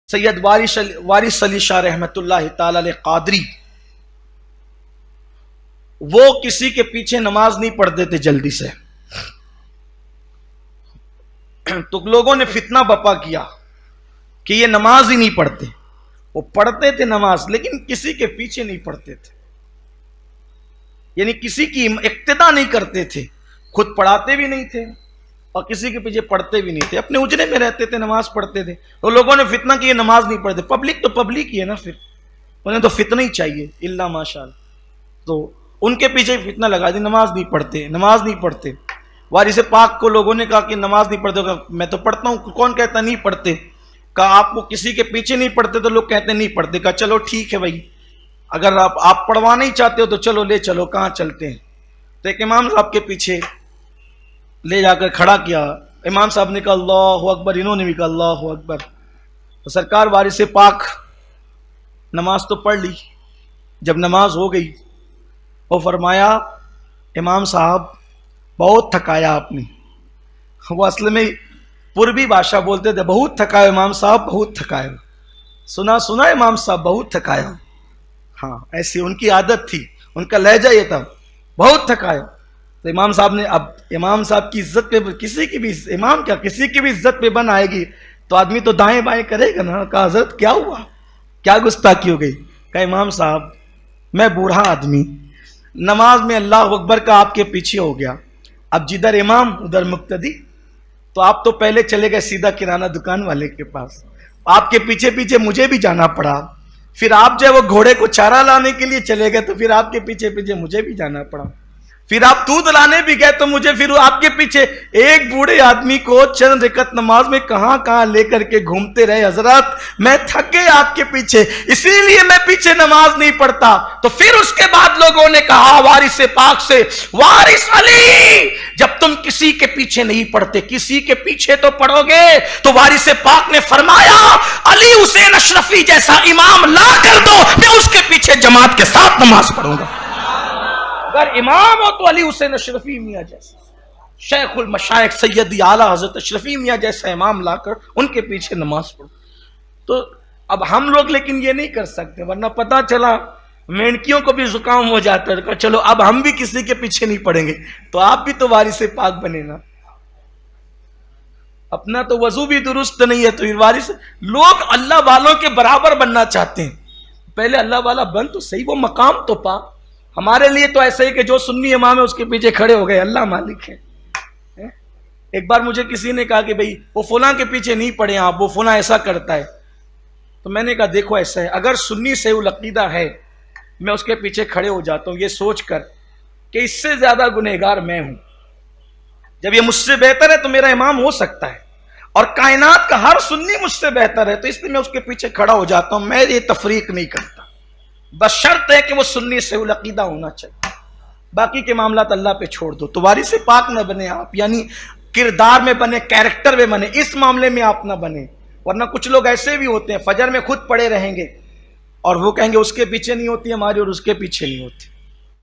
سید وارث علی شاہ رحمۃ اللہ تعالی علیہ قادری، وہ کسی کے پیچھے نماز نہیں پڑھتے تھے جلدی سے. تو لوگوں نے فتنہ بپا کیا کہ یہ نماز ہی نہیں پڑھتے. وہ پڑھتے تھے نماز لیکن کسی کے پیچھے نہیں پڑھتے تھے، یعنی کسی کی اقتدا نہیں کرتے تھے، خود پڑھاتے بھی نہیں تھے اور کسی کے پیچھے پڑھتے بھی نہیں تھے، اپنے اجرے میں رہتے تھے، نماز پڑھتے تھے. تو لوگوں نے فتنہ کیا نماز نہیں پڑھتے. پبلک تو پبلک ہی ہے نا، پھر انہیں تو فتنہ ہی چاہیے الا ماشاء اللہ. تو ان کے پیچھے فتنہ لگا دی، نماز نہیں پڑھتے، نماز نہیں پڑھتے. وارث پاک کو لوگوں نے کہا کہ نماز نہیں پڑھتے. میں تو پڑھتا ہوں. کون کہتا نہیں پڑھتے؟ کہا آپ کو کسی کے پیچھے نہیں پڑھتے تو لوگ کہتے نہیں پڑھتے. کہا چلو ٹھیک ہے بھائی، اگر آپ پڑھوانا ہی چاہتے ہو تو چلو لے چلو، کہاں چلتے ہیں. تو ایک امام صاحب کے پیچھے لے جا کر کھڑا کیا. امام صاحب نے کہا اللہ اکبر، انہوں نے بھی کہا اللہ اکبر. تو سرکار وارث پاک نماز تو پڑھ لی. جب نماز ہو گئی وہ فرمایا امام صاحب بہت تھکایا آپ نے. وہ اصل میں پوربی بادشاہ بولتے تھے بہت تھکایا امام صاحب، بہت تھکایا. سنا امام صاحب بہت تھکایا. ہاں ایسی ان کی عادت تھی، ان کا لہجہ یہ تھا بہت تھکایا. تو امام صاحب نے، اب امام صاحب کی عزت پہ کسی کی بھی، امام کیا کسی کی بھی عزت پہ بن آئے گی تو آدمی تو دائیں بائیں کرے گا نا. کہا حضرت کیا ہوا، کیا گستاخی ہو گئی؟ کہا امام صاحب میں بوڑھا آدمی، نماز میں اللہ اکبر کا آپ کے پیچھے ہو گیا. اب جدھر امام ادھر مقتدی، تو آپ تو پہلے چلے گئے سیدھا کرانہ دکان والے کے پاس، آپ کے پیچھے پیچھے مجھے بھی جانا پڑا. پھر آپ جو ہے وہ گھوڑے کو چارہ لانے کے لیے چلے گئے تو پھر آپ کے پیچھے پیچھے مجھے بھی جانا پڑا. پھر آپ دودھ لانے بھی گئے تو مجھے پھر آپ کے پیچھے. ایک بوڑھے آدمی کو چند رکعت نماز میں کہاں کہاں لے کر کے گھومتے رہے. حضرات میں تھک گئے آپ کے پیچھے، اسی لیے میں پیچھے نماز نہیں پڑھتا. تو پھر اس کے بعد لوگوں نے کہا وارث پاک سے، وارث علی جب تم کسی کے پیچھے نہیں پڑھتے کسی کے پیچھے تو پڑھو گے. تو وارث پاک نے فرمایا علی حسین اشرفی جیسا امام لا کر دو، میں اس کے پیچھے جماعت کے ساتھ نماز پڑھوں گا. اگر امام ہو تو علی حسین اشرفی میاں جیسا، شیخ المشائخ سیدی اعلیٰ حضرت اشرفی میاں جیسا امام لا کر ان کے پیچھے نماز پڑھو. تو اب ہم لوگ لیکن یہ نہیں کر سکتے، ورنہ پتا چلا مینکیوں کو بھی زکام ہو جاتا ہے. چلو اب ہم بھی کسی کے پیچھے نہیں پڑیں گے تو آپ بھی تو وارث پاک بنے نا. اپنا تو وضو بھی درست نہیں ہے تو وارث. لوگ اللہ والوں کے برابر بننا چاہتے ہیں، پہلے اللہ والا بن تو صحیح، وہ مقام تو پا. ہمارے لیے تو ایسا ہی کہ جو سنی امام ہے اس کے پیچھے کھڑے ہو گئے، اللہ مالک ہے. ایک بار مجھے کسی نے کہا کہ بھئی وہ فلاں کے پیچھے نہیں پڑے آپ، وہ فلاں ایسا کرتا ہے. تو میں نے کہا دیکھو ایسا ہے، اگر سنی سے العقیدہ ہے میں اس کے پیچھے کھڑے ہو جاتا ہوں یہ سوچ کر کہ اس سے زیادہ گنہگار میں ہوں. جب یہ مجھ سے بہتر ہے تو میرا امام ہو سکتا ہے، اور کائنات کا ہر سنی مجھ سے بہتر ہے، تو اس لیے میں اس کے پیچھے کھڑا ہو جاتا ہوں. میں یہ تفریق نہیں کرتا، بس شرط ہے کہ وہ سنی سے العقیدہ ہونا چاہیے. باقی کے معاملات اللہ پہ چھوڑ دو. تو وارث پاک نہ بنے آپ، یعنی کردار میں بنے، کیریکٹر میں بنے، اس معاملے میں آپ نہ بنے. ورنہ کچھ لوگ ایسے بھی ہوتے ہیں فجر میں خود پڑے رہیں گے اور وہ کہیں گے اس کے پیچھے نہیں ہوتی ہماری اور اس کے پیچھے نہیں ہوتی.